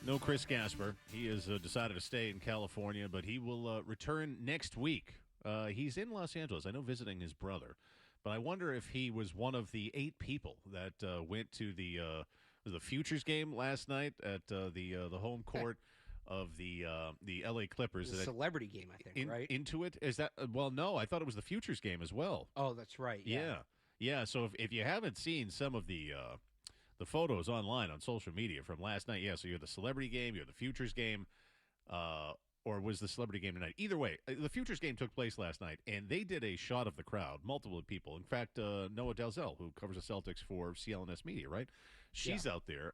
No Chris Gasper. He has decided to stay in California, but he will return next week. He's in Los Angeles, I know, visiting his brother. But I wonder if he was one of the 8 people that went to the Futures game last night at the home court of the L.A. Clippers. The celebrity game, I think, right? Into it? Is that well, no, I thought it was the Futures game as well. Oh, that's right. Yeah. So if you haven't seen some of the photos online on social media from last night, so you had the celebrity game, you had the Futures game, or was the celebrity game tonight? Either way, the Futures game took place last night, and they did a shot of the crowd, multiple people. In fact, Noah Dalzell, who covers the Celtics for CLNS Media, right? She's out there.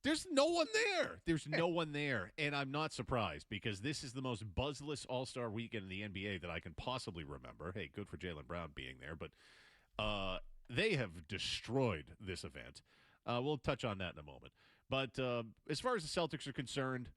There's no one there. There's no one there, and I'm not surprised because this is the most buzzless All-Star weekend in the NBA that I can possibly remember. Hey, good for Jaylen Brown being there, but they have destroyed this event. We'll touch on that in a moment. But as far as the Celtics are concerned,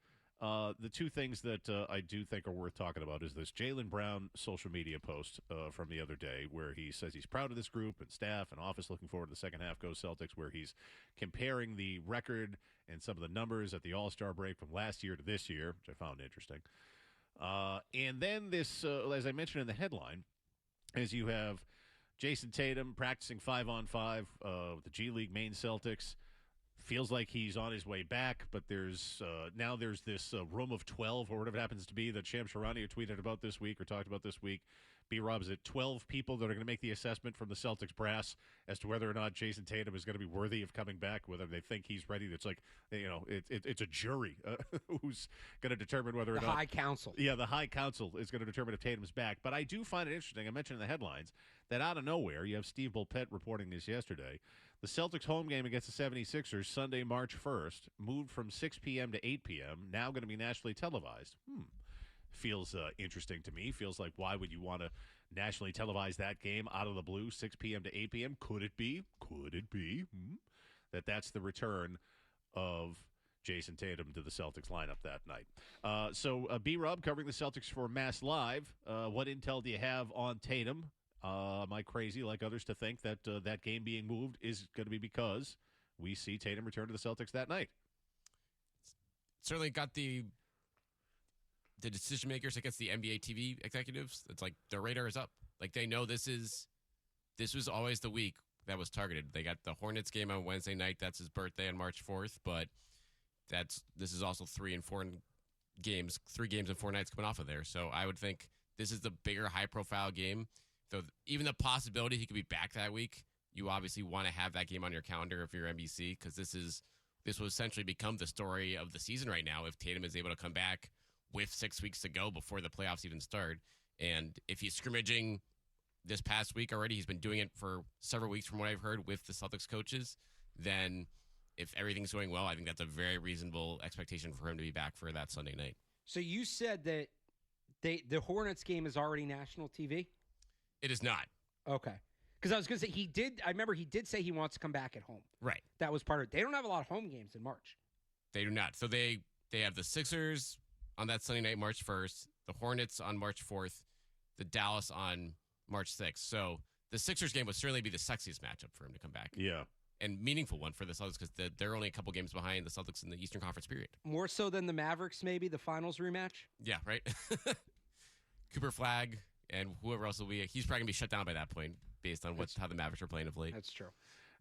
the two things that I do think are worth talking about is this Jaylen Brown social media post from the other day where he says he's proud of this group and staff and office, looking forward to the second half, Go Celtics, where he's comparing the record and some of the numbers at the All-Star break from last year to this year, which I found interesting. And then this, as I mentioned in the headline, is you have Jayson Tatum practicing 5-on-5 with the G League main Celtics. Feels like he's on his way back, but there's this room of 12 or whatever it happens to be that Shams Charania tweeted about this week or talked about this week. B-Rob, is it 12 people that are going to make the assessment from the Celtics brass as to whether or not Jayson Tatum is going to be worthy of coming back, whether they think he's ready? It's like, it's a jury who's going to determine whether or not. The High Council. Yeah, the High Council is going to determine if Tatum's back. But I do find it interesting, I mentioned in the headlines, that out of nowhere, you have Steve Bulpett reporting this yesterday, the Celtics home game against the 76ers Sunday, March 1st, moved from 6 p.m. to 8 p.m., now going to be nationally televised. Feels interesting to me. Feels like, why would you want to nationally televise that game out of the blue, 6 p.m. to 8 p.m.? Could it be that that's the return of Jayson Tatum to the Celtics lineup that night? So B-Rob covering the Celtics for Mass Live. What intel do you have on Tatum? Am I crazy, like others, to think that that game being moved is going to be because we see Tatum return to the Celtics that night? Certainly got the decision makers against the NBA TV executives. It's like their radar is up. Like they know this was always the week that was targeted. They got the Hornets game on Wednesday night. That's his birthday on March 4th. But this is also 3 games and 4 nights coming off of there. So I would think this is the bigger, high profile game. So even the possibility he could be back that week, you obviously want to have that game on your calendar if you're NBC, because this will essentially become the story of the season right now if Tatum is able to come back with 6 weeks to go before the playoffs even start. And if he's scrimmaging this past week already, he's been doing it for several weeks from what I've heard with the Celtics coaches, then if everything's going well, I think that's a very reasonable expectation for him to be back for that Sunday night. So you said that the Hornets game is already national TV? It is not. Okay. Because I was going to say, I remember he did say he wants to come back at home. Right. That was part of it. They don't have a lot of home games in March. They do not. So they have the Sixers on that Sunday night, March 1st, the Hornets on March 4th, the Dallas on March 6th. So the Sixers game would certainly be the sexiest matchup for him to come back. Yeah. And meaningful one for the Celtics because they're only a couple games behind the Celtics in the Eastern Conference period. More so than the Mavericks, maybe, the finals rematch? Yeah, right? Cooper Flagg and whoever else will be. He's probably going to be shut down by that point based on how the Mavericks are playing of late. That's true.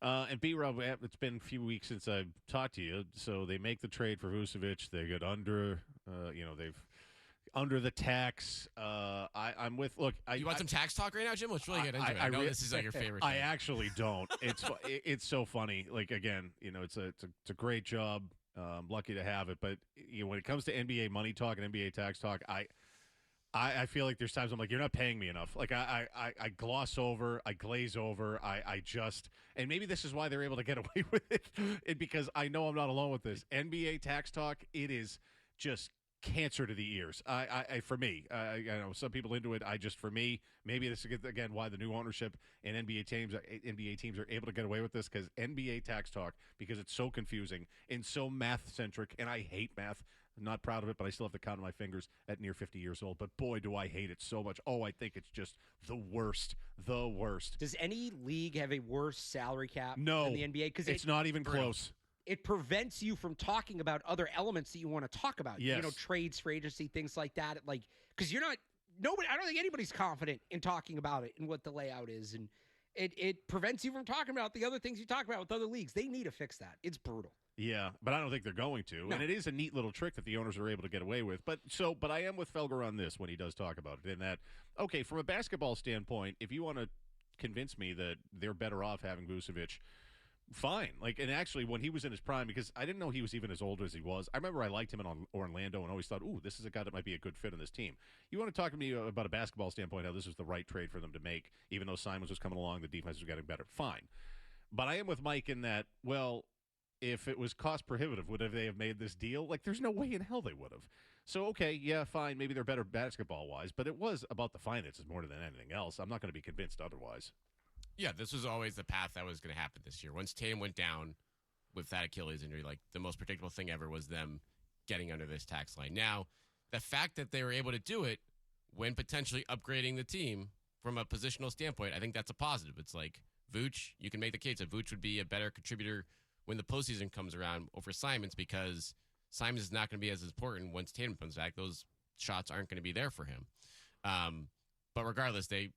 And B-Rob, it's been a few weeks since I've talked to you. So they make the trade for Vucevic. They get under, they've under the tax. I'm with. Look, you want some tax talk right now, Jim? Let's really get into it. I know this is like your favorite thing. I actually don't. It's so funny. Like again, it's a great job. I'm lucky to have it. But when it comes to NBA money talk and NBA tax talk, I feel like there's times I'm like, you're not paying me enough. Like I gloss over, I glaze over, I just, and maybe this is why they're able to get away with it, because I know I'm not alone with this. NBA tax talk, it is just cancer to the ears. For me, I know some people into it. For me, maybe this is again why the new ownership and NBA teams are able to get away with this, because NBA tax talk, because it's so confusing and so math centric, and I hate math. I'm not proud of it, but I still have to count on my fingers at near 50 years old. But boy, do I hate it so much. Oh, I think it's just the worst. The worst. Does any league have a worse salary cap than the NBA? Because it's not even close. it prevents you from talking about other elements that you want to talk about. Yes. You know, trades, free agency, things like that. Like, because you're not nobody. I don't think anybody's confident in talking about it and what the layout is, and it prevents you from talking about the other things you talk about with other leagues. They need to fix that. It's brutal. Yeah, but I don't think they're going to. No. And it is a neat little trick that the owners are able to get away with. But I am with Felger on this when he does talk about it, in that, okay, from a basketball standpoint, if you want to convince me that they're better off having Vucevic, fine. Like, and actually, when he was in his prime, because I didn't know he was even as old as he was. I remember I liked him in Orlando and always thought, ooh, this is a guy that might be a good fit on this team. You want to talk to me about a basketball standpoint, how this was the right trade for them to make, even though Simons was coming along, the defense was getting better. Fine. But I am with Mike in that, well, if it was cost prohibitive, would they have made this deal? Like, there's no way in hell they would have. So, okay, yeah, fine. Maybe they're better basketball-wise, but it was about the finances more than anything else. I'm not going to be convinced otherwise. Yeah, this was always the path that was going to happen this year. Once Tatum went down with that Achilles injury, like, the most predictable thing ever was them getting under this tax line. Now, the fact that they were able to do it when potentially upgrading the team from a positional standpoint, I think that's a positive. It's like, Vooch, you can make the case that Vooch would be a better contributor when the postseason comes around over Simons, because Simons is not going to be as important once Tatum comes back. Those shots aren't going to be there for him. But regardless, there's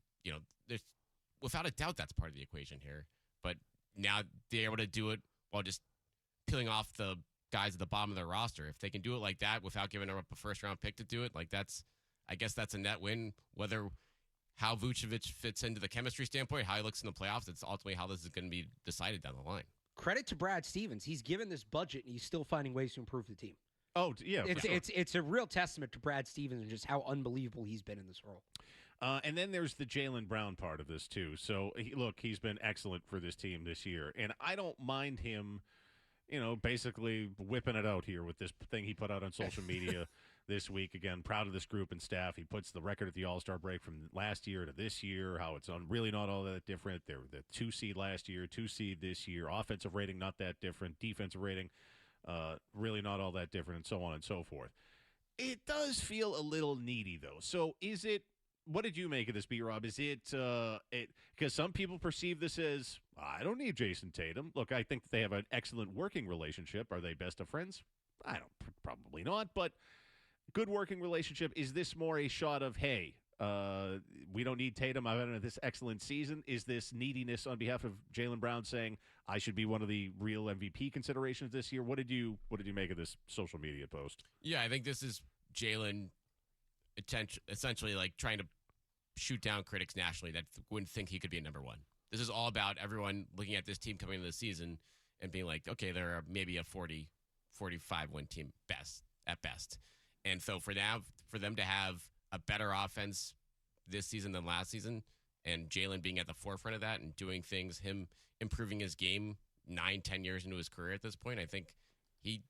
without a doubt that's part of the equation here. But now they're able to do it while just peeling off the guys at the bottom of their roster. If they can do it like that without giving up a first-round pick to do it, like, I guess that's a net win. Whether how Vucevic fits into the chemistry standpoint, how he looks in the playoffs, it's ultimately how this is going to be decided down the line. Credit to Brad Stevens. He's given this budget, and he's still finding ways to improve the team. Oh, yeah. It's a real testament to Brad Stevens and just how unbelievable he's been in this role. And then there's the Jaylen Brown part of this, too. So, he's been excellent for this team this year. And I don't mind him, basically whipping it out here with this thing he put out on social media this week. Again, proud of this group and staff. He puts the record at the All-Star break from last year to this year, how it's really not all that different. They were the 2 seed last year, 2 seed this year. Offensive rating, not that different. Defensive rating, really not all that different, and so on and so forth. It does feel a little needy, though. So what did you make of this, B-Rob? Is it because some people perceive this as, I don't need Jayson Tatum. Look, I think that they have an excellent working relationship. Are they best of friends? Probably not, but good working relationship. Is this more a shot of, hey, we don't need Tatum, I've had this excellent season? Is this neediness on behalf of Jaylen Brown saying I should be one of the real MVP considerations this year? What did you make of this social media post? Yeah, I think this is Jaylen essentially like trying to shoot down critics nationally that wouldn't think he could be a number one. This is all about everyone looking at this team coming into the season and being like, okay, they're maybe a 40, 45 win team at best. And so for them to have a better offense this season than last season, and Jaylen being at the forefront of that and doing things, him improving his game 9-10 years into his career at this point, I think he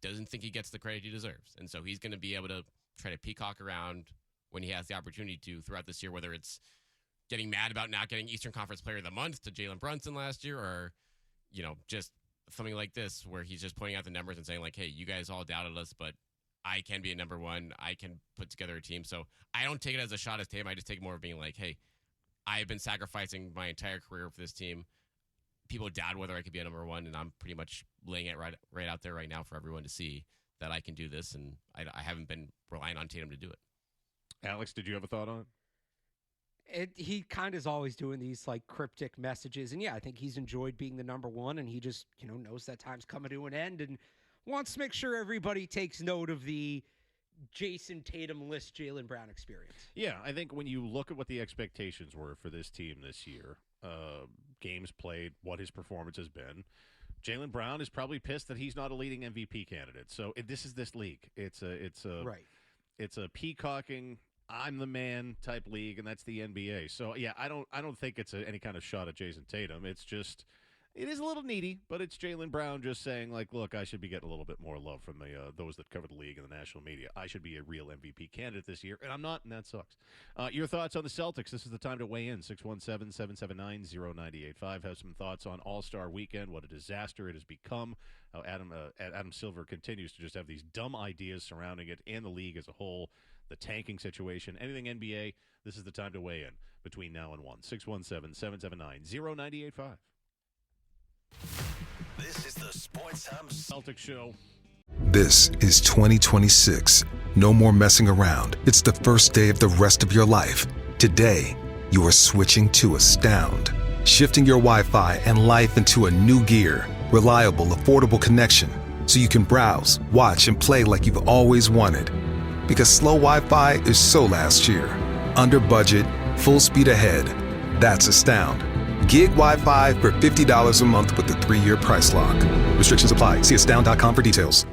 doesn't think he gets the credit he deserves. And so he's going to be able to try to peacock around when he has the opportunity to throughout this year, whether it's getting mad about not getting Eastern Conference Player of the Month to Jalen Brunson last year, or, just something like this where he's just pointing out the numbers and saying like, hey, you guys all doubted us, but I can be a number one. I can put together a team. So I don't take it as a shot at Tatum. I just take it more of being like, hey, I've been sacrificing my entire career for this team. People doubt whether I could be a number one, and I'm pretty much laying it right out there right now for everyone to see that I can do this, and I haven't been relying on Tatum to do it. Alex, did you have a thought on it? He kind of is always doing these like cryptic messages, and yeah, I think he's enjoyed being the number one, and he just knows that time's coming to an end and wants to make sure everybody takes note of the Jayson Tatum list Jaylen Brown experience. Yeah, I think when you look at what the expectations were for this team this year, games played, what his performance has been, Jaylen Brown is probably pissed that he's not a leading MVP candidate. So this is this league. It's a peacocking, I'm the man type league, and that's the NBA. So yeah, I don't think it's any kind of shot at Jayson Tatum. It's just, it is a little needy, but it's Jaylen Brown just saying like, look, I should be getting a little bit more love from those that cover the league and the national media. I should be a real MVP candidate this year, and I'm not, and that sucks. Your thoughts on the Celtics? This is the time to weigh in. 617-779-0985. Have some thoughts on All-Star Weekend, what a disaster it has become, how Adam Silver continues to just have these dumb ideas surrounding it and the league as a whole, the tanking situation, anything NBA. This is the time to weigh in between now and 1. 617-779-0985. This is the Sports Hub Celtics show. This is 2026. No more messing around. It's the first day of the rest of your life. Today, you are switching to Astound. Shifting your Wi-Fi and life into a new gear. Reliable, affordable connection. So you can browse, watch, and play like you've always wanted. Because slow Wi-Fi is so last year. Under budget, full speed ahead. That's Astound. Gig Wi-Fi for $50 a month with the 3-year price lock. Restrictions apply. See astound.com for details.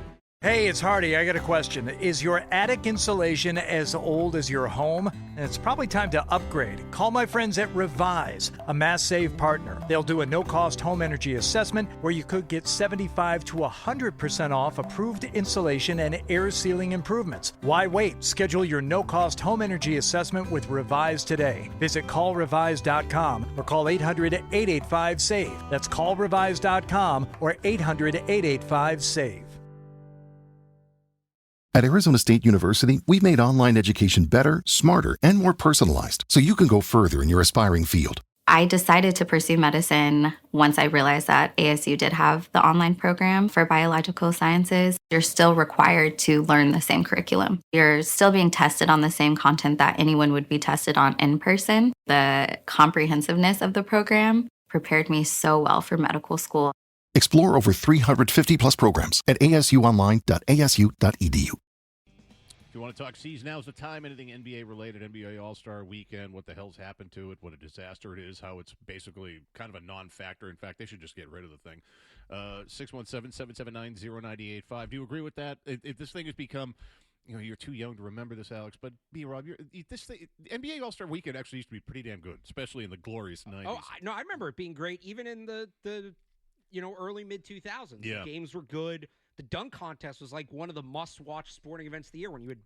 Hey, it's Hardy. I got a question. Is your attic insulation as old as your home? It's probably time to upgrade. Call my friends at Revise, a Mass Save partner. They'll do a no-cost home energy assessment where you could get 75 to 100% off approved insulation and air sealing improvements. Why wait? Schedule your no-cost home energy assessment with Revise today. Visit callrevise.com or call 800-885-SAVE. That's callrevise.com or 800-885-SAVE. At Arizona State University, we've made online education better, smarter, and more personalized so you can go further in your aspiring field. I decided to pursue medicine once I realized that ASU did have the online program for biological sciences. You're still required to learn the same curriculum. You're still being tested on the same content that anyone would be tested on in person. The comprehensiveness of the program prepared me so well for medical school. Explore over 350 plus programs at asuonline.asu.edu. If you want to talk C's, now's the time. Anything NBA related, NBA All-Star Weekend, what the hell's happened to it, what a disaster it is, how it's basically kind of a non-factor. In fact, they should just get rid of the thing. 617-779-0985. Do you agree with that? If this thing has become, you're too young to remember this, Alex, but B-Rob, this thing, NBA All-Star Weekend actually used to be pretty damn good, especially in the glorious 90s. Oh, no, I remember it being great, even in the early mid-2000s. Yeah. The games were good. The dunk contest was like one of the must-watch sporting events of the year when you would,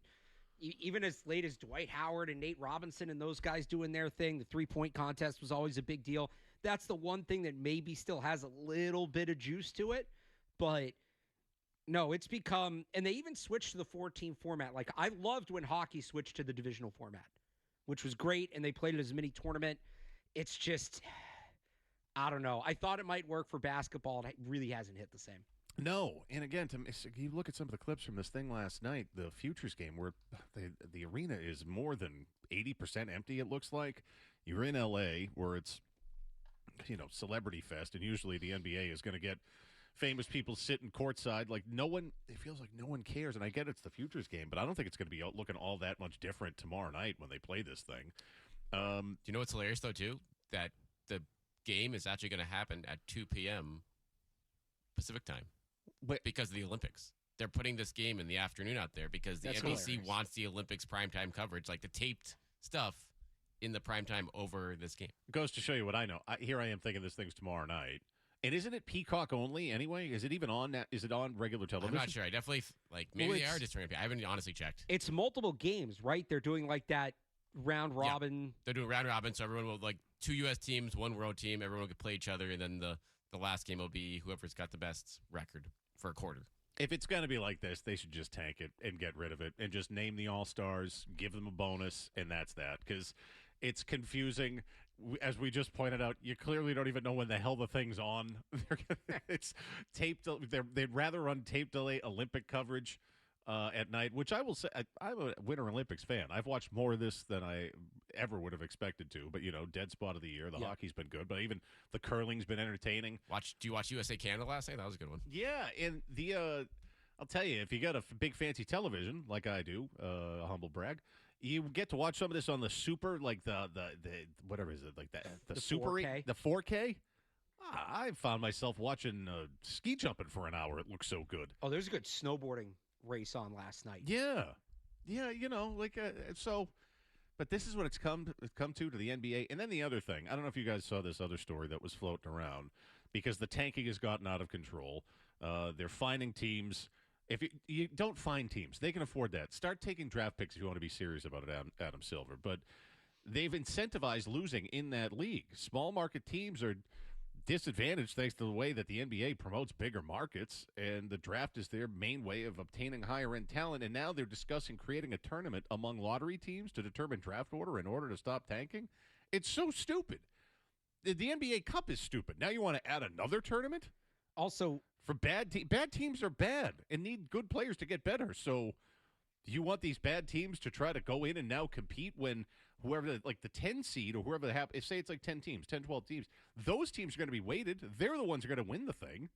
even as late as Dwight Howard and Nate Robinson and those guys doing their thing, the three-point contest was always a big deal. That's the one thing that maybe still has a little bit of juice to it. But, no, it's become, and they even switched to the 4-team format. Like, I loved when hockey switched to the divisional format, which was great, and they played it as a mini tournament. It's just, I don't know. I thought it might work for basketball. It really hasn't hit the same. No, and again, you look at some of the clips from this thing last night, the Futures game, where the arena is more than 80% empty, it looks like. You're in L.A., where it's, celebrity fest, and usually the NBA is going to get famous people sitting courtside. Like, it feels like no one cares, and I get it's the Futures game, but I don't think it's going to be looking all that much different tomorrow night when they play this thing. Do you know what's hilarious, though, too? That the game is actually going to happen at 2 p.m. Pacific time. Because of the Olympics. They're putting this game in the afternoon out there because the NBC wants the Olympics primetime coverage, like the taped stuff in the primetime over this game. Goes to show you what I know. Here I am thinking this thing's tomorrow night. And isn't it Peacock only anyway? Is it even on? Is it on regular television? I'm not sure. I definitely, maybe they are just turning. I haven't honestly checked. It's multiple games, right? They're doing like that round robin. Yeah, they're doing round robin, so everyone will, 2 U.S. teams, 1 road team, everyone will play each other, and then the last game will be whoever's got the best record for a quarter. If it's going to be like this, they should just tank it and get rid of it and just name the All-Stars, give them a bonus, and that's that. Because it's confusing. As we just pointed out, you clearly don't even know when the hell the thing's on. It's taped. They'd rather run tape delay Olympic coverage at night, which I will say, I'm a Winter Olympics fan. I've watched more of this than I ever would have expected to. But, dead spot of the year. The hockey's been good. But even the curling's been entertaining. Do you watch USA Canada last night? That was a good one. Yeah, and I'll tell you, if you got a big fancy television like I do, a humble brag, you get to watch some of this on the super, like the whatever is it, like the super 4K? the 4K. I found myself watching ski jumping for an hour. It looks so good. Oh, there's a good snowboarding race on last night. Yeah, so. But this is what it's come to the NBA. And then the other thing, I don't know if you guys saw this other story that was floating around, because the tanking has gotten out of control. They're finding teams. If you don't find teams, they can afford that. Start taking draft picks if you want to be serious about it, Adam Silver. But they've incentivized losing in that league. Small market teams are disadvantaged thanks to the way that the NBA promotes bigger markets, and the draft is their main way of obtaining higher-end talent. And now they're discussing creating a tournament among lottery teams to determine draft order in order to stop tanking. It's so stupid. The NBA Cup is stupid. Now you want to add another tournament? Also, For bad teams are bad and need good players to get better. So do you want these bad teams to try to go in and now compete when whoever, like the 10 seed or whoever say it's like 10 teams, 10, 12 teams, those teams are going to be weighted. They're the ones who are going to win the thing.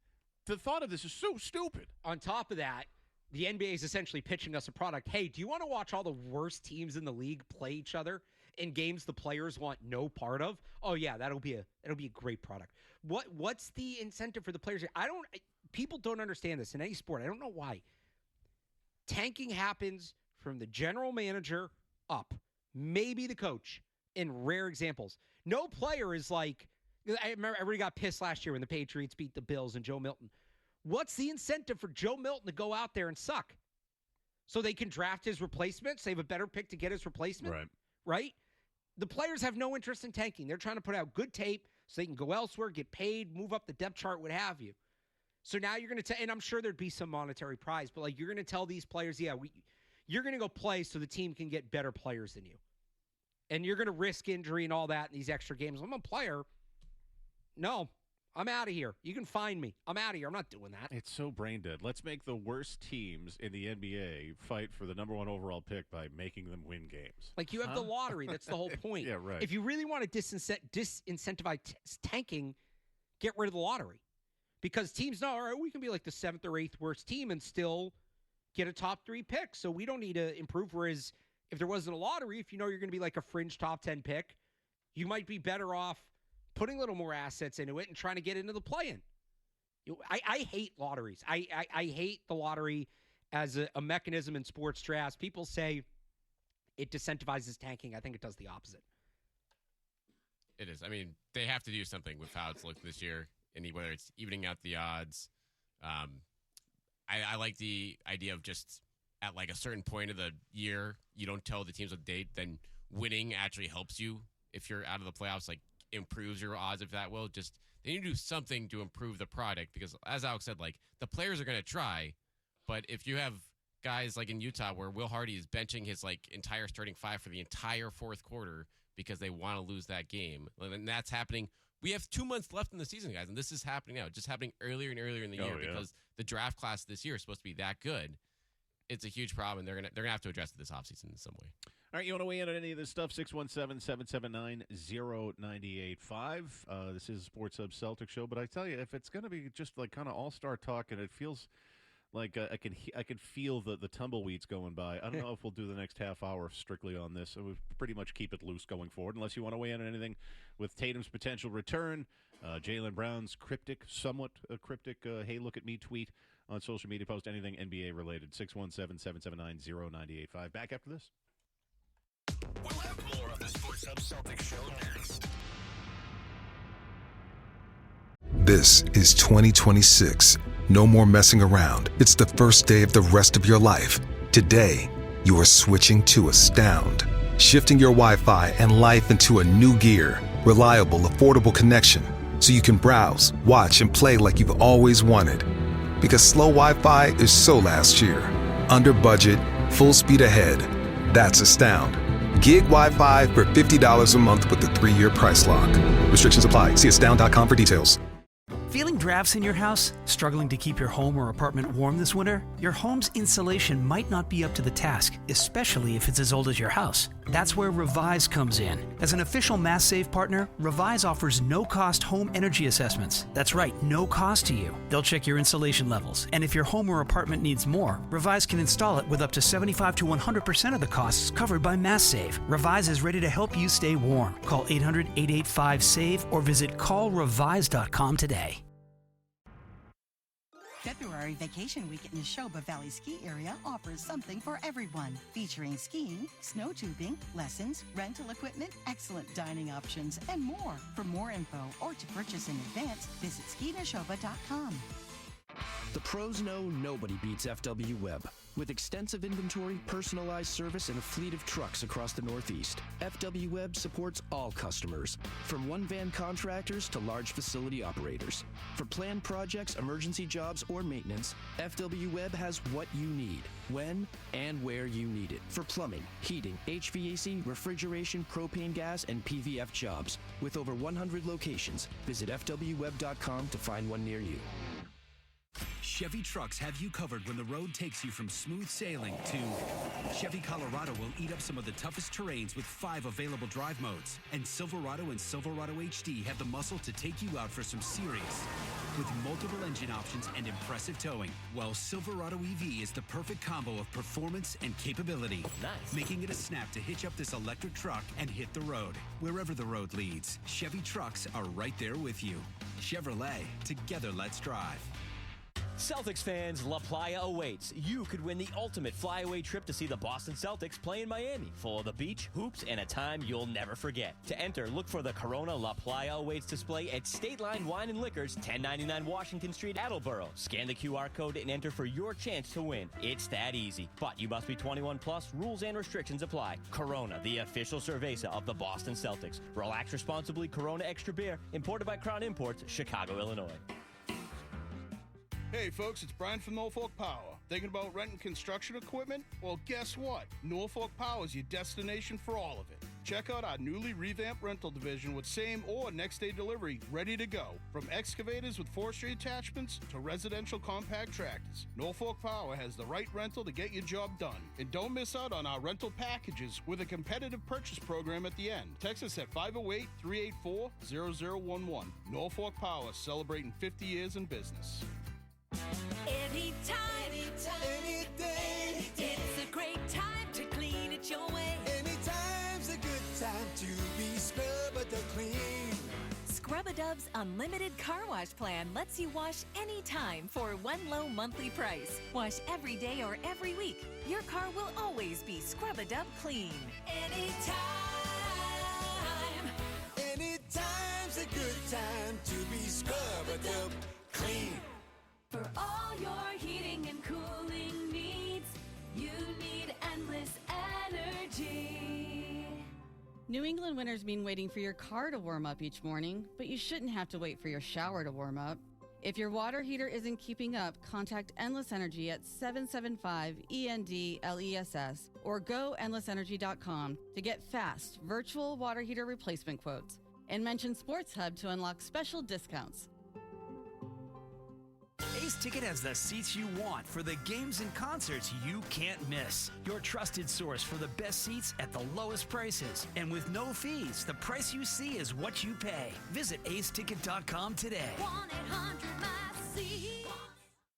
The thought of this is so stupid. on top of that, the NBA is essentially pitching us a product. Hey, do you want to watch all the worst teams in the league play each other in games the players want no part of? Oh yeah, that'll be a great product. What's the incentive for the players? People don't understand this in any sport. I don't know why. Tanking happens from the general manager up, maybe the coach, in rare examples. No player is like, I remember everybody got pissed last year when the Patriots beat the Bills and Joe Milton. What's the incentive for Joe Milton to go out there and suck? So they can draft his replacement, save a better pick to get his replacement? Right? The players have no interest in tanking. They're trying to put out good tape so they can go elsewhere, get paid, move up the depth chart, what have you. So now you're going to and I'm sure there'd be some monetary prize, but like you're going to tell these players, you're going to go play so the team can get better players than you. And you're going to risk injury and all that in these extra games. I'm a player. No, I'm out of here. You can find me. I'm out of here. I'm not doing that. It's so brain dead. Let's make the worst teams in the NBA fight for the number 1 overall pick by making them win games. Like you have the lottery. That's the whole point. Yeah, right. If you really want to disincentivize tanking, get rid of the lottery. Because teams know, all right, we can be like the 7th or 8th worst team and still get a top 3 pick. So we don't need to improve. Whereas if there wasn't a lottery, if you know you're going to be like a fringe top 10 pick, you might be better off putting a little more assets into it and trying to get into the play-in. I hate lotteries. I hate the lottery as a mechanism in sports drafts. People say it disincentivizes tanking. I think it does the opposite. It is. I mean, they have to do something with how it's looked this year, and whether it's evening out the odds. I like the idea of just at like a certain point of the year, you don't tell the teams what date, then winning actually helps you if you're out of the playoffs, like improves your odds, if that will. Just they need to do something to improve the product because, as Alex said, like the players are going to try, but if you have guys like in Utah where Will Hardy is benching his like entire starting 5 for the entire fourth quarter because they want to lose that game, and that's happening. We have 2 months left in the season, guys, and this is happening now. It's just happening earlier and earlier in the year because the draft class this year is supposed to be that good. It's a huge problem, and they're gonna have to address it this offseason in some way. All right, you want to weigh in on any of this stuff? 617-779-0985. This is Sports Hub Celtics show, but I tell you, if it's going to be just like kind of all-star talk, and it feels like I can feel the tumbleweeds going by. I don't know if we'll do the next half hour strictly on this. So we'll pretty much keep it loose going forward, unless you want to weigh in on anything with Tatum's potential return, Jaylen Brown's somewhat cryptic, hey, look at me tweet on social media, post anything NBA-related. 617-779-0985. Back after this. We'll have more of the Sports Hub Celtics show next. This is 2026. No more messing around. It's the first day of the rest of your life. Today, you are switching to Astound. Shifting your Wi-Fi and life into a new gear. Reliable, affordable connection. So you can browse, watch, and play like you've always wanted. Because slow Wi-Fi is so last year. Under budget, full speed ahead. That's Astound. Gig Wi-Fi for $50 a month with the 3-year price lock. Restrictions apply. See astound.com for details. Feeling drafts in your house? Struggling to keep your home or apartment warm this winter? Your home's insulation might not be up to the task, especially if it's as old as your house. That's where Revise comes in. As an official Mass Save partner, Revise offers no-cost home energy assessments. That's right, no cost to you. They'll check your insulation levels, and if your home or apartment needs more, Revise can install it with up to 75 to 100% of the costs covered by Mass Save. Revise is ready to help you stay warm. Call 800-885-SAVE or visit callrevise.com today. February vacation week in the Neshoba Valley Ski Area offers something for everyone, featuring skiing, snow tubing, lessons, rental equipment, excellent dining options, and more. For more info or to purchase in advance, visit skineshoba.com. The pros know nobody beats FW Web. With extensive inventory, personalized service, and a fleet of trucks across the Northeast, FW Web supports all customers, from one-van contractors to large facility operators. For planned projects, emergency jobs, or maintenance, FW Web has what you need, when and where you need it. For plumbing, heating, HVAC, refrigeration, propane gas, and PVF jobs. With over 100 locations, visit FWWeb.com to find one near you. Chevy trucks have you covered when the road takes you from smooth sailing to Chevy Colorado will eat up some of the toughest terrains with 5 available drive modes. And Silverado and Silverado HD have the muscle to take you out for some serious with multiple engine options and impressive towing. While Silverado EV is the perfect combo of performance and capability. Nice. Making it a snap to hitch up this electric truck and hit the road. Wherever the road leads, Chevy trucks are right there with you. Chevrolet, together let's drive. Celtics fans, La Playa awaits. You could win the ultimate flyaway trip to see the Boston Celtics play in Miami, full of the beach, hoops, and a time you'll never forget. To enter, look for the Corona La Playa awaits display at State Line Wine and Liquors, 1099 Washington Street, Attleboro. Scan the QR code and enter for your chance to win. It's that easy. But you must be 21 plus. Rules and restrictions apply. Corona, the official cerveza of the Boston Celtics. Relax responsibly. Corona Extra Beer, imported by Crown Imports, Chicago, Illinois. Hey folks, it's Brian from Norfolk Power. Thinking about renting construction equipment? Well, guess what? Norfolk Power is your destination for all of it. Check out our newly revamped rental division with same or next day delivery ready to go. From excavators with forestry attachments to residential compact tractors, Norfolk Power has the right rental to get your job done. And don't miss out on our rental packages with a competitive purchase program at the end. Text us at 508-384-0011. Norfolk Power, celebrating 50 years in business. Anytime, anything. It's a great time to clean it your way. Anytime's a good time to be Scrub-A-Dub clean. Scrub-A-Dub's unlimited car wash plan lets you wash anytime for one low monthly price. Wash every day or every week. Your car will always be Scrub-A-Dub clean. Anytime. Anytime's a good time to be Scrub-A-Dub clean. For all your heating and cooling needs, you need endless energy. New England winters mean waiting for your car to warm up each morning, but you shouldn't have to wait for your shower to warm up. If your water heater isn't keeping up, contact Endless Energy at 775-END-LESS or go endlessenergy.com to get fast virtual water heater replacement quotes. And mention Sports Hub to unlock special discounts. Ace Ticket has the seats you want for the games and concerts you can't miss. Your trusted source for the best seats at the lowest prices. And with no fees, the price you see is what you pay. Visit aceticket.com today. 1-800-MY-SEAT.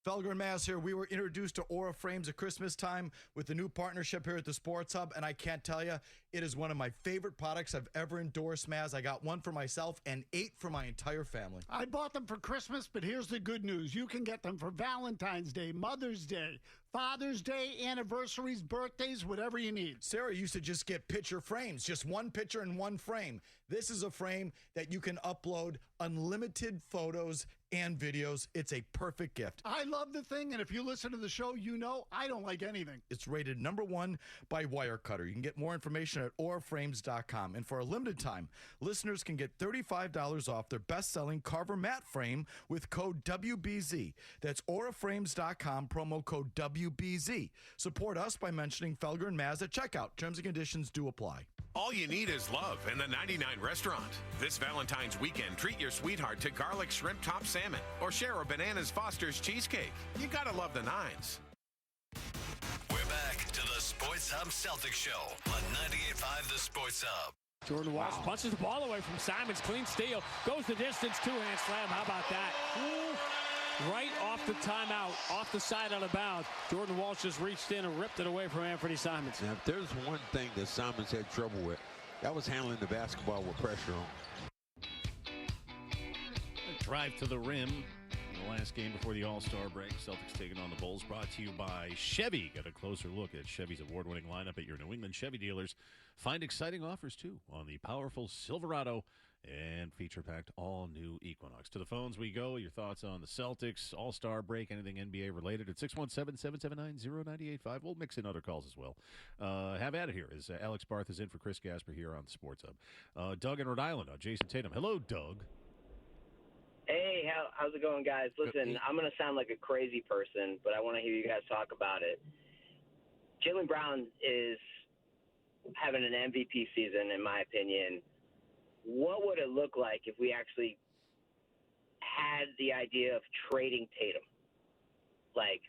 Felger and Mass here. We were introduced to Aura Frames at Christmas time with the new partnership here at the Sports Hub, and I can't tell you, it is one of my favorite products I've ever endorsed, Maz. I got one for myself and 8 for my entire family. I bought them for Christmas, but here's the good news. You can get them for Valentine's Day, Mother's Day, Father's Day, anniversaries, birthdays, whatever you need. Sarah used to just get picture frames, just one picture in one frame. This is a frame that you can upload unlimited photos and videos. It's a perfect gift. I love the thing, and if you listen to the show, you know I don't like anything. It's rated #1 by Wirecutter. You can get more information at auraframes.com. And for a limited time, listeners can get $35 off their best-selling Carver mat frame with code WBZ. That's auraframes.com, promo code WBZ. Support us by mentioning Felger and Maz at checkout. Terms and conditions do apply. All you need is love in the 99 restaurant. This Valentine's weekend, treat your sweetheart to garlic shrimp top salmon or share a Bananas Foster's cheesecake. You gotta love the 9s. We're back to the Sports Hub Celtics Show on 98.5 The Sports Hub. Jordan Walsh punches the ball away from Simons. Clean steal. Goes the distance. Two-hand slam. How about that? Ooh. Right off the timeout, off the side out of bounds. Jordan Walsh just reached in and ripped it away from Anthony Simons. Now, if there's one thing that Simons had trouble with, that was handling the basketball with pressure on. A drive to the rim in the last game before the All-Star break. Celtics taking on the Bulls. Brought to you by Chevy. Get a closer look at Chevy's award-winning lineup at your New England Chevy dealers. Find exciting offers, too, on the powerful Silverado and feature-packed all-new Equinox. To the phones we go. Your thoughts on the Celtics, All-Star break, anything NBA-related at 617-779-0985. We'll mix in other calls as well. Have at it here as Alex Barth is in for Chris Gasper here on the Sports Hub. Doug in Rhode Island, Jayson Tatum. Hello, Doug. Hey, how's it going, guys? Listen, I'm going to sound like a crazy person, but I want to hear you guys talk about it. Jaylen Brown is having an MVP season, in my opinion. What would it look like if we actually had the idea of trading Tatum? like,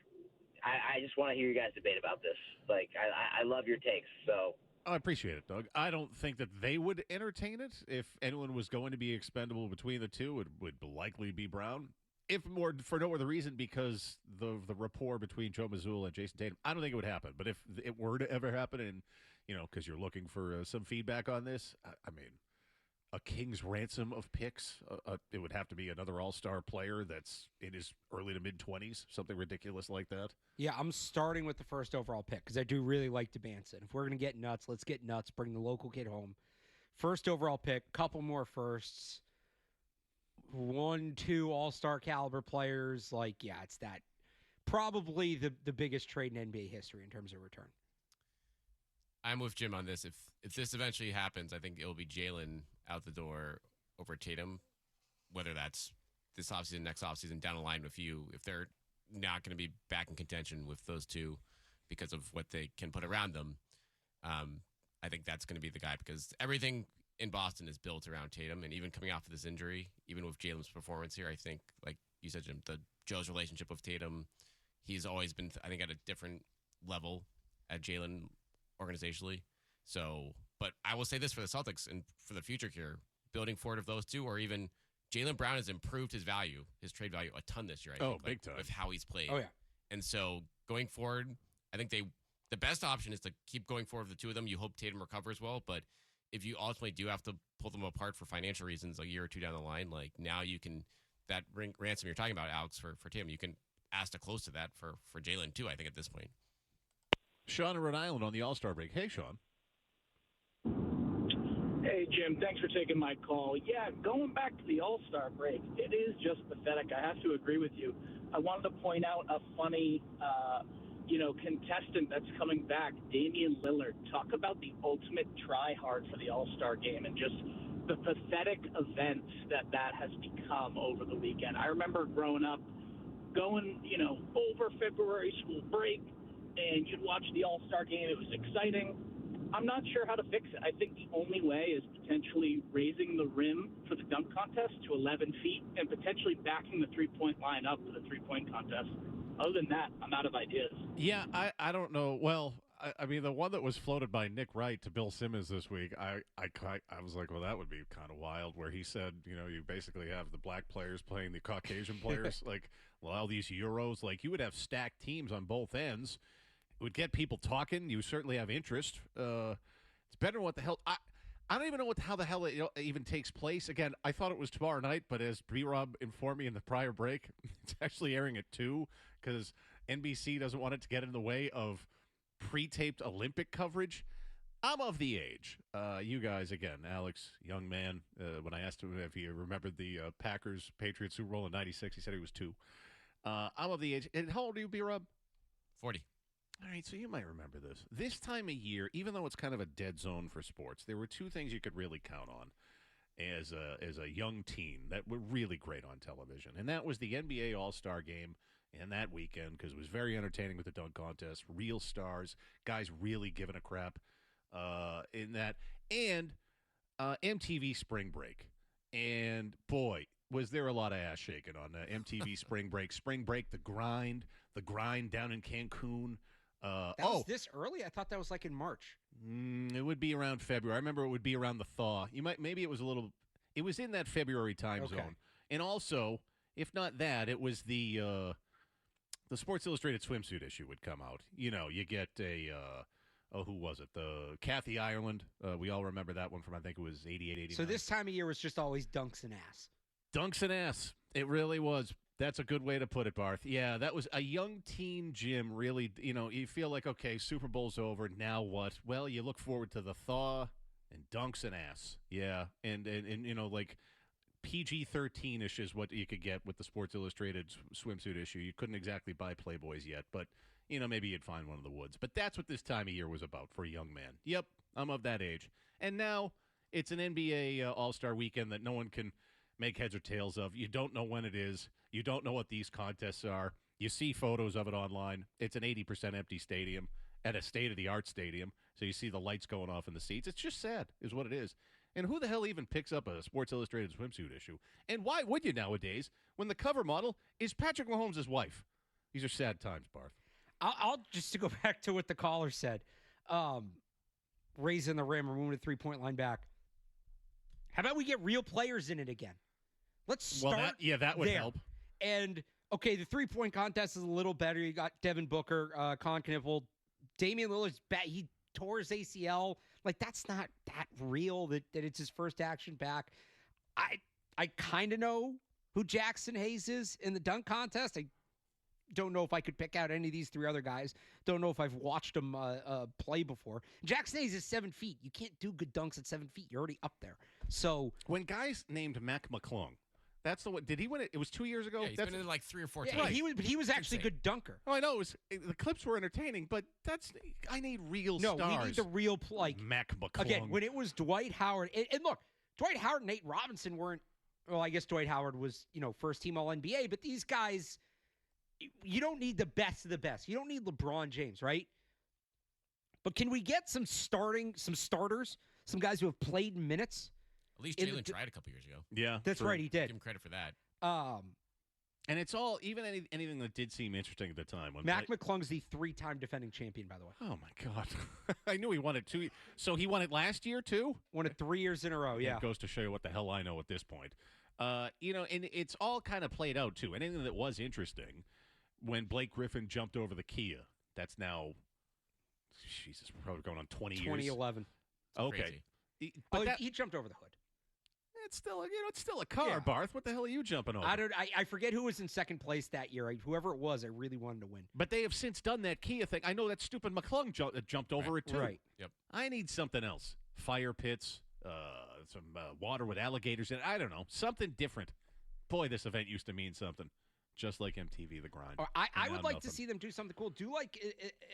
I just want to hear you guys debate about this. Like, I love your takes. So I appreciate it, Doug. I don't think that they would entertain it. If anyone was going to be expendable between the two, it would likely be Brown. If more for no other reason, because the rapport between Joe Mazzulla and Jayson Tatum, I don't think it would happen. But if it were to ever happen, and because you're looking for some feedback on this, I mean, a king's ransom of picks, it would have to be another all-star player that's in his early to mid-20s, something ridiculous like that. Yeah, I'm starting with the first overall pick because I do really like Debanson. If we're going to get nuts, let's get nuts. Bring the local kid home. First overall pick, couple more firsts. 1, 2 all-star caliber players. Like, yeah, it's that. Probably the biggest trade in NBA history in terms of return. I'm with Jim on this. If this eventually happens, I think it'll be Jaylen out the door over Tatum, whether that's this offseason, next offseason, down the line with you. If they're not going to be back in contention with those two because of what they can put around them, I think that's going to be the guy because everything in Boston is built around Tatum. And even coming off of this injury, even with Jaylen's performance here, I think, like you said, Jim, Joe's relationship with Tatum, he's always been, I think, at a different level at Jaylen organizationally. So, but I will say this for the Celtics and for the future here, building forward of those two, or even Jaylen Brown has improved his value, his trade value a ton this year. I think, big time. With how he's played. Oh, yeah. And so going forward, I think the best option is to keep going forward with the two of them. You hope Tatum recovers well, but if you ultimately do have to pull them apart for financial reasons a year or two down the line, like now you can, that ransom you're talking about, Alex, for Tatum, you can ask to close to that for Jaylen too, I think, at this point. Sean in Rhode Island on the All-Star break. Hey, Sean. Hey, Jim. Thanks for taking my call. Yeah, going back to the All-Star break, it is just pathetic. I have to agree with you. I wanted to point out a funny, contestant that's coming back, Damian Lillard. Talk about the ultimate try-hard for the All-Star game and just the pathetic events that has become over the weekend. I remember growing up, going, over February school break, and you'd watch the All-Star game. It was exciting. I'm not sure how to fix it. I think the only way is potentially raising the rim for the dunk contest to 11 feet and potentially backing the three-point line up for the three-point contest. Other than that, I'm out of ideas. Yeah, I don't know. Well, I mean, the one that was floated by Nick Wright to Bill Simmons this week, I was like, well, that would be kind of wild, where he said, you basically have the black players playing the Caucasian players. Like, well, all these Euros, like, you would have stacked teams on both ends. It would get people talking. You certainly have interest. It's better than what the hell. I don't even know how the hell it even takes place. Again, I thought it was tomorrow night, but as B-Rob informed me in the prior break, it's actually airing at 2 because NBC doesn't want it to get in the way of pre-taped Olympic coverage. I'm of the age. You guys, again, Alex, young man, when I asked him if he remembered the Patriots Super Bowl in 96, he said he was 2. I'm of the age. And how old are you, B-Rob? 40. All right, so you might remember this. This time of year, even though it's kind of a dead zone for sports, there were 2 things you could really count on as a young teen that were really great on television. And that was the NBA All-Star Game and that weekend, because it was very entertaining with the dunk contest, real stars, guys really giving a crap in that, and MTV Spring Break. And, boy, was there a lot of ass shaking on MTV Spring Break. Spring Break, the grind down in Cancun. That was this early? I thought that was like in March. It would be around February. I remember it would be around the thaw. Maybe it was it was in that February time zone. And also, if not that, it was the Sports Illustrated swimsuit issue would come out. You get who was it? The Kathy Ireland. We all remember that one from, I think it was 88, 89. So this time of year was just always dunks and ass. Dunks and ass. It really was. That's a good way to put it, Barth. Yeah, that was a young teen Jim. Really, you feel like, okay, Super Bowl's over. Now what? Well, you look forward to the thaw and dunks and ass. Yeah, and like PG-13-ish is what you could get with the Sports Illustrated swimsuit issue. You couldn't exactly buy Playboys yet, but maybe you'd find one in the woods. But that's what this time of year was about for a young man. Yep, I'm of that age. And now it's an NBA All-Star weekend that no one can make heads or tails of. You don't know when it is. You don't know what these contests are. You see photos of it online. It's an 80% empty stadium at a state-of-the-art stadium, so you see the lights going off in the seats. It's just sad is what it is. And who the hell even picks up a Sports Illustrated swimsuit issue? And why would you nowadays when the cover model is Patrick Mahomes' wife? These are sad times, Barth. I'll just to go back to what the caller said. Raising the rim or moving the 3-point line back. How about we get real players in it again? Let's start that would there. help. And, okay, the 3-point contest is a little better. You got Devin Booker, Con Kniffel. Damian Lillard's back. He tore his ACL. Like, that's not that real that it's his first action back. I kind of know who Jackson Hayes is in the dunk contest. I don't know if I could pick out any of these three other guys. Don't know if I've watched them play before. Jackson Hayes is 7 feet. You can't do good dunks at 7 feet. You're already up there. So when guys named Mac McClung, that's the one. Did he win it? It was 2 years ago. Yeah, he's been in like 3 or 4 times. Yeah, he was actually a good dunker. Oh, I know. The clips were entertaining, but I need real stars. No, we need the real Mac McClung. Again, when it was Dwight Howard, and look, Dwight Howard and Nate Robinson weren't. Well, I guess Dwight Howard was first team All NBA, but these guys. You don't need the best of the best. You don't need LeBron James, right? But can we get some starters, some guys who have played minutes? At least Jaylen tried a couple years ago. Yeah, that's right. He did. Give him credit for that. And it's all even anything that did seem interesting at the time. When Mac McClung's the 3-time defending champion, by the way. Oh my God! I knew he won it 2. So he won it last year too. Won it 3 years in a row. Yeah, it goes to show you what the hell I know at this point. And it's all kind of played out too. Anything that was interesting. When Blake Griffin jumped over the Kia, that's now, Jesus, we're probably going on 20 years. 2011. Okay. He jumped over the hood. It's still a car, Barth. What the hell are you jumping over? I forget who was in second place that year. Whoever it was, I really wanted to win. But they have since done that Kia thing. I know that stupid McClung jumped over it too. Right. Yep. I need something else. Fire pits, some water with alligators in it. I don't know. Something different. Boy, this event used to mean something. Just like MTV The Grind. I would like to see them do something cool. Do like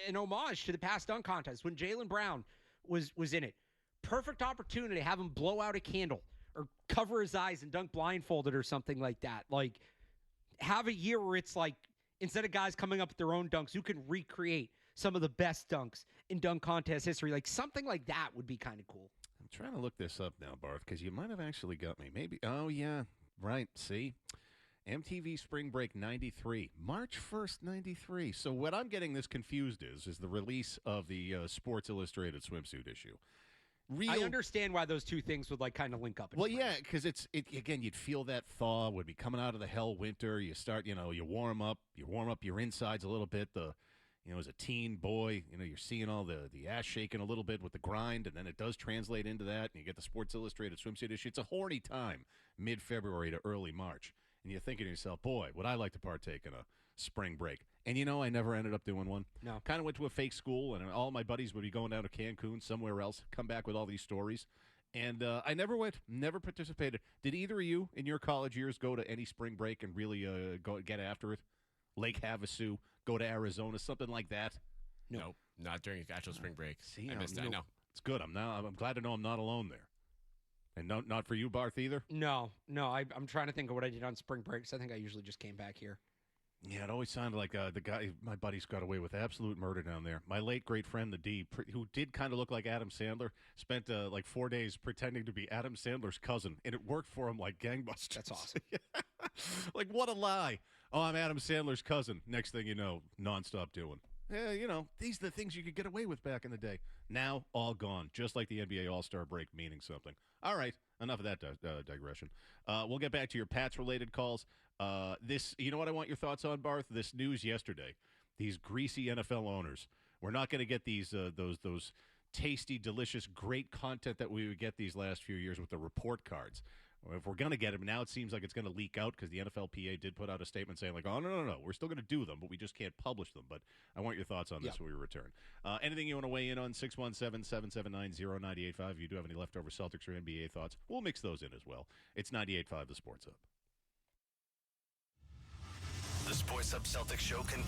an homage to the past dunk contest when Jaylen Brown was in it. Perfect opportunity to have him blow out a candle or cover his eyes and dunk blindfolded or something like that. Like, have a year where it's like, instead of guys coming up with their own dunks, you can recreate some of the best dunks in dunk contest history. Like, something like that would be kind of cool. I'm trying to look this up now, Barth, because you might have actually got me. Maybe. Oh, yeah. Right. See? MTV Spring Break 93, March 1st, 93. So what I'm getting this confused is the release of the Sports Illustrated swimsuit issue. I understand why those two things would kind of link up. Well, yeah, because again, you'd feel that thaw would be coming out of the hell winter. You start, you warm up your insides a little bit. As a teen boy, you're seeing all the ass shaking a little bit with the grind, and then it does translate into that, and you get the Sports Illustrated swimsuit issue. It's a horny time, mid-February to early March. And you're thinking to yourself, boy, would I like to partake in a spring break. And I never ended up doing one. No. Kind of went to a fake school, and all my buddies would be going down to Cancun, somewhere else, come back with all these stories. And I never went, never participated. Did either of you in your college years go to any spring break and really go get after it? Lake Havasu, go to Arizona, something like that? No. Nope, not during actual spring break. See, I missed that. No. It's good. I'm glad to know I'm not alone there. And not for you, Barth, either? No. I'm trying to think of what I did on spring breaks. I think I usually just came back here. Yeah, it always sounded like the guy, my buddies got away with absolute murder down there. My late great friend, the D, who did kind of look like Adam Sandler, spent 4 days pretending to be Adam Sandler's cousin, and it worked for him like gangbusters. That's awesome. Like, what a lie. Oh, I'm Adam Sandler's cousin. Next thing you know, nonstop doing. Yeah, these are the things you could get away with back in the day. Now, all gone, just like the NBA All-Star break meaning something. All right, enough of that digression. We'll get back to your Pats-related calls. You know what I want your thoughts on, Barth? This news yesterday, these greasy NFL owners. We're not going to get these those tasty, delicious, great content that we would get these last few years with the report cards. If we're going to get them, now it seems like it's going to leak out because the NFLPA did put out a statement saying, oh, no, we're still going to do them, but we just can't publish them. But I want your thoughts on this when we return. Anything you want to weigh in on, 617-779-0985. If you do have any leftover Celtics or NBA thoughts, we'll mix those in as well. It's 98.5 The Sports Hub. The Sports Hub Celtics show continues.